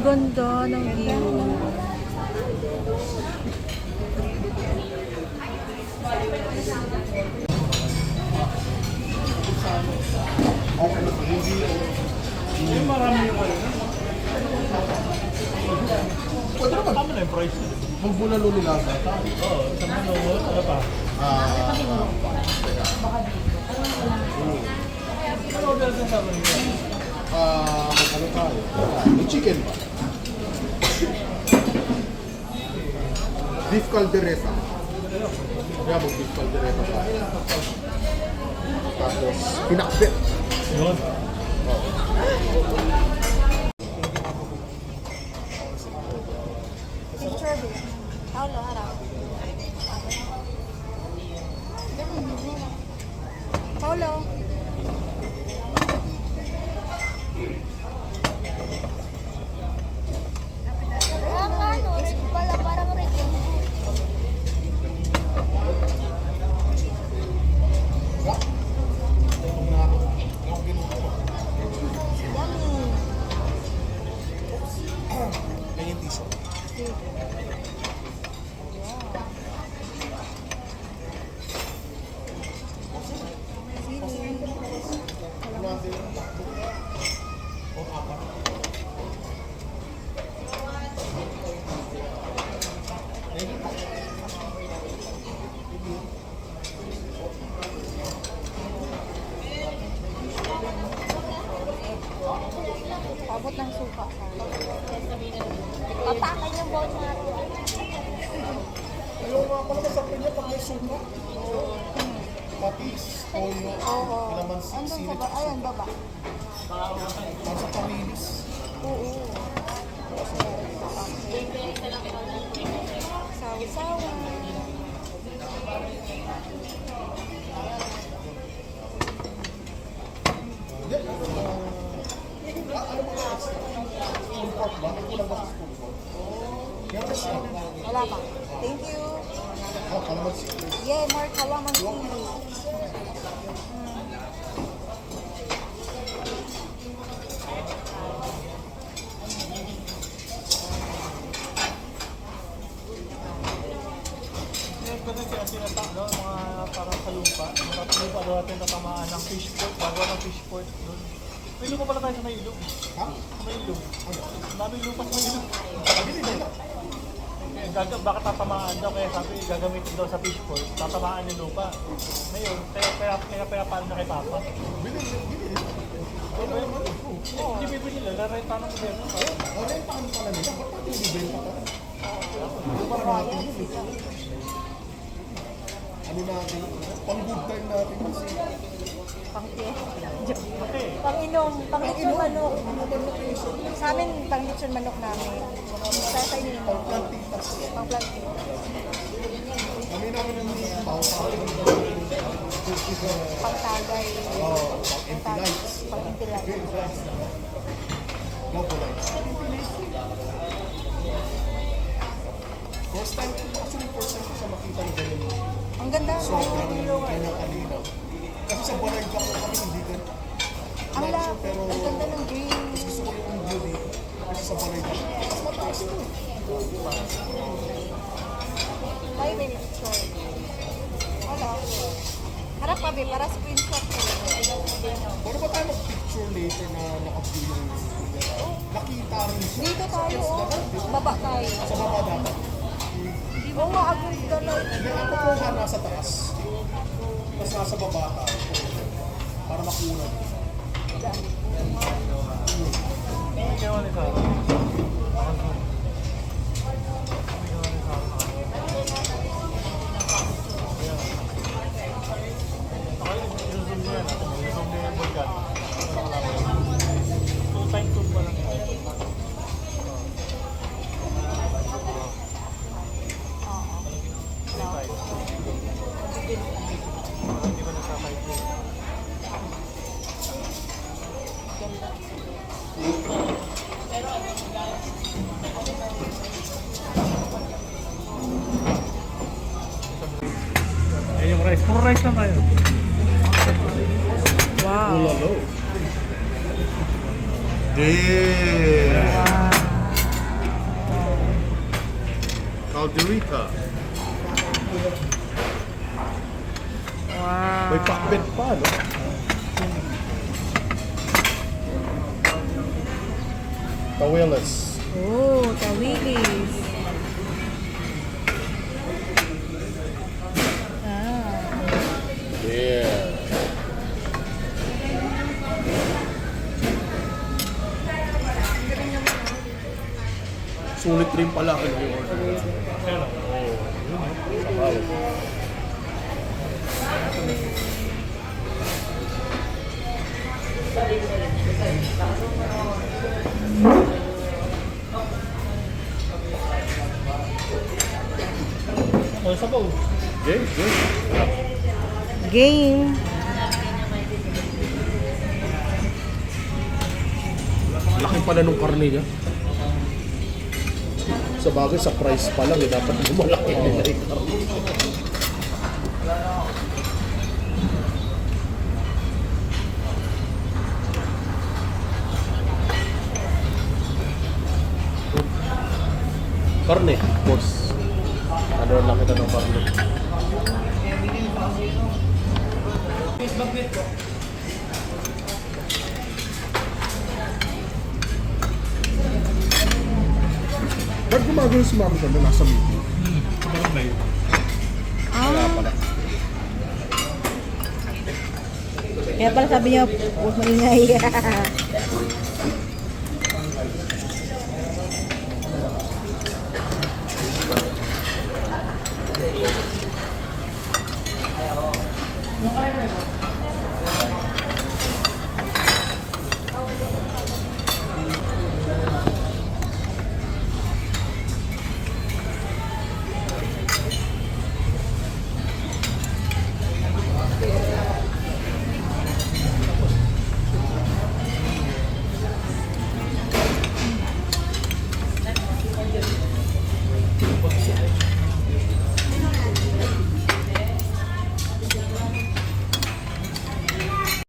ganda ng view. Hindi marami yung ano. Pwede naman. Tama na yung price. Magbulalo nila sa tao. Oo, isang bulalo. Ano pa? Ano ba sa sabi niyo? Ano tayo? May chicken ba? Beef caldereta. Kaya mag-beef caldereta tayo. Tapos, pinakbit. Yun. Picture ba? Paulo, harap. Paulo. Abot ng suka. Patakan yung bowl natin. Ayaw nga pala sa kanya pag may suka. Patis, toyo, kalamansi, Andun sa silit. ba? Ayan, baba. Para sa pamilis. Oo. Sawa-sawa. Ano ba yung extra? Full pork ba? Kulang ba sa full pork? Yan kasi. Wala pa. Thank you. Kalamansi. Yeah, more calamansi. Kasi siya sinatang doon, mga parang sa lupa. Mga lupa doon natin natamaan ng fish port, bago ng fish port doon. May lupa pala tayo sa may ilog. Ha? May ilog. Daming lupa sa may ilog. Hindi nila. Baka tatamaan daw, kaya sabi gagamitin daw sa fish port, tatamaan yung lupa. Ngayon, kaya paano na kay Papa? Bili. Hindi bibili nila, narenta ng gobyerno. Rentahan pala nila. Ba't natin ibibenta pa? Para natin yun. Ano natin? Pang good time natin kasi. Pang-inom. Pang-lechon manok. Sa amin, pang-lechon manok namin. Sa inyo. Pang-plantitas. Pang-plantitas. Kami namin ang Pang-tagay. pang-empty lights. Pang-empty lights. Logo lights. First time ko siya makita ng ganyan. Ang ganda. Sobrang ganyan kalinaw. Kasi sa Balay Back kami hindi ganyan. Ang Not sure, pero ang ganda ng green. gusto ko yung view dito. Kasi sa Balay Back. Mas mataas ito. Ay, may picture. Wala. Harap ka, para screenshot ko. Paano ba tayo mag-picture later na naka-view yung nakita rin siya? Dito tayo, baba tayo. Sa baba dapat. Oo nga, agad ka lang. Hindi ako kuha nasa taas. Tapos nasa baba tayo. Para makunan. May gawa ni Sarah. Yung rice. Puro rice lang tayo. Wow. Ulalo. Damn. Wow. Calderita. Wow. May pakbet pa, no? Tawilis. Oh, tawilis. Ah. Yeah. Sulit rin pala kayo yung order. Kaya lang. Sabaw. O, sabaw. Okay, good. Game. Laki pala nung karne niya. Sa bagay, sa price pa lang, dapat malaki nila yung karne. Karne, boss. Ano lang kita ng karne? Ba't gumagano si Mami ka na nasa meeting? Sabaw ba yun? Kaya pala. Kaya pala sabi niya, huwag maingay.